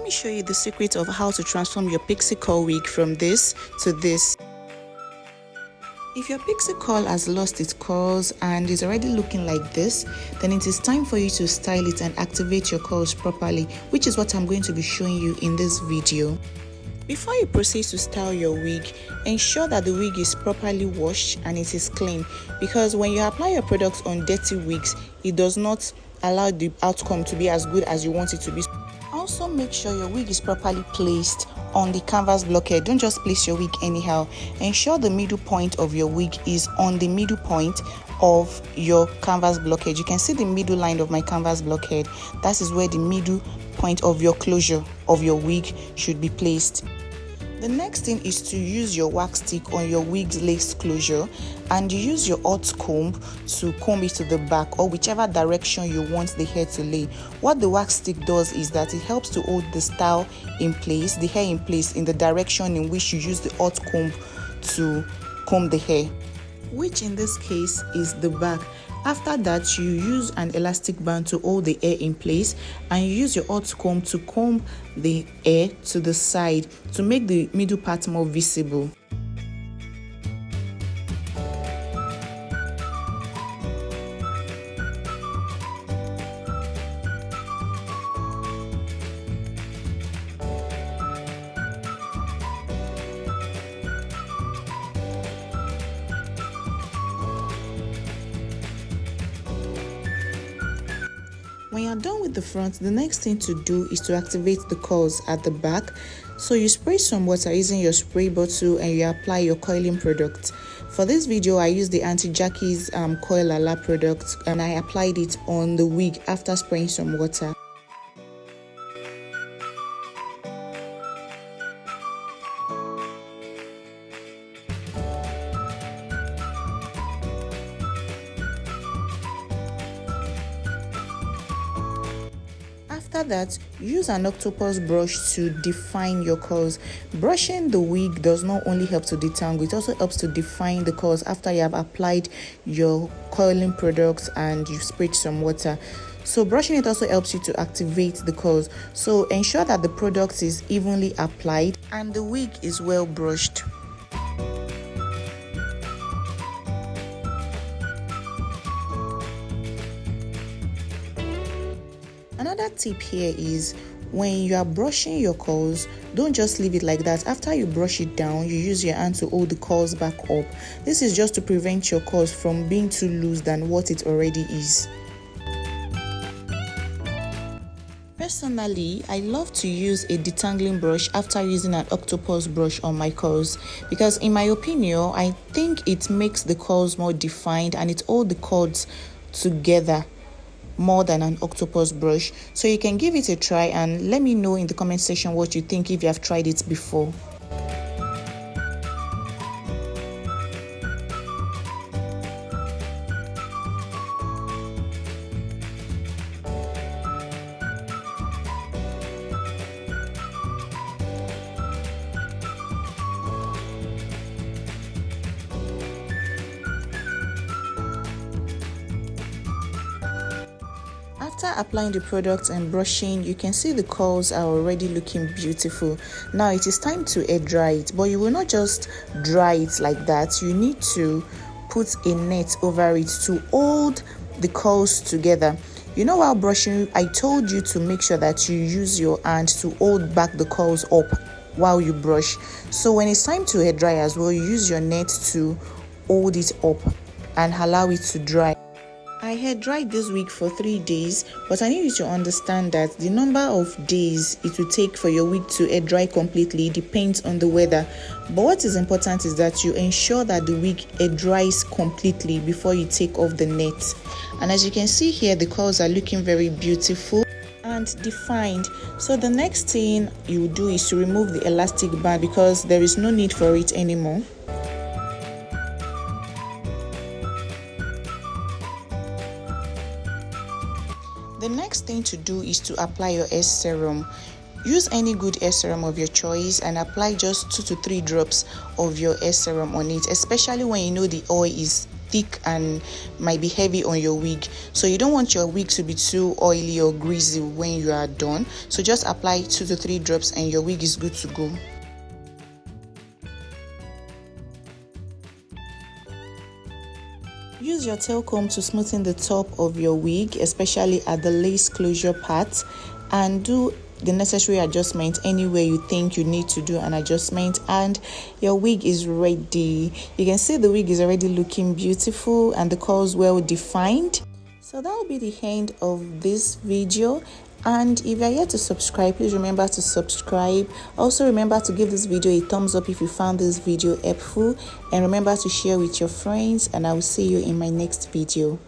let me show you the secret of how to transform your Pixie curl wig from this to this. If your Pixie curl has lost its curls and is already looking like this, then it is time for you to style it and activate your curls properly, which is what I'm going to be showing you in this video. Before you proceed to style your wig, ensure that the wig is properly washed and it is clean, because when you apply your products on dirty wigs, it does not allow the outcome to be as good as you want it to be. Also, make sure your wig is properly placed on the canvas blockhead. Don't just place your wig anyhow. Ensure the middle point of your wig is on the middle point of your canvas blockhead. You can see the middle line of my canvas blockhead. That is where the middle point of your closure of your wig should be placed. The next thing is to use your wax stick on your wig's lace closure, and you use your hot comb to comb it to the back or whichever direction you want the hair to lay. What the wax stick does is that it helps to hold the style in place, the hair in place, in the direction in which you use the hot comb to comb the hair, which in this case is the back. After that, you use an elastic band to hold the hair in place, and you use your hot comb to comb the hair to the side to make the middle part more visible. When you're done with the front, the next thing to do is to activate the curls at the back. So you spray some water using your spray bottle and you apply your coiling product. For this video, I used the Auntie Jackie's Coil Ala product, and I applied it on the wig after spraying some water. After that, use an octopus brush to define your curls. Brushing the wig does not only help to detangle, it also helps to define the curls after you have applied your coiling products and you've sprayed some water. So brushing it also helps you to activate the curls. So ensure that the product is evenly applied and the wig is well brushed. Another tip here is when you are brushing your curls, don't just leave it like that. After you brush it down, you use your hand to hold the curls back up. This is just to prevent your curls from being too loose than what it already is. Personally, I love to use a detangling brush after using an octopus brush on my curls, because in my opinion, I think it makes the curls more defined and it holds the curls together more than an octopus brush. So you can give it a try and let me know in the comment section what you think if you have tried it before. After applying the product and brushing, you can see the curls are already looking beautiful. Now it is time to air dry it, but you will not just dry it like that. You need to put a net over it to hold the curls together. You know, while brushing, I told you to make sure that you use your hand to hold back the curls up while you brush. So when it's time to air dry as well, you use your net to hold it up and allow it to dry. I hair dried this wig for 3 days, but I need you to understand that the number of days it will take for your wig to air dry completely depends on the weather. But what is important is that you ensure that the wig air dries completely before you take off the net. And as you can see here, the curls are looking very beautiful and defined. So the next thing you do is to remove the elastic band because there is no need for it anymore. The next thing to do is to apply your hair serum. Use any good hair serum of your choice and apply just 2 to 3 drops of your hair serum on it, especially when you know the oil is thick and might be heavy on your wig. So you don't want your wig to be too oily or greasy when you are done. So just apply 2 to 3 drops and your wig is good to go. Use your tail comb to smoothen the top of your wig, especially at the lace closure part, and do the necessary adjustment anywhere you think you need to do an adjustment, and your wig is ready. You can see the wig is already looking beautiful and the curls well defined. So that will be the end of this video. And if you are yet to subscribe, please remember to subscribe. Also remember to give this video a thumbs up if you found this video helpful, and remember to share with your friends, and I will see you in my next video.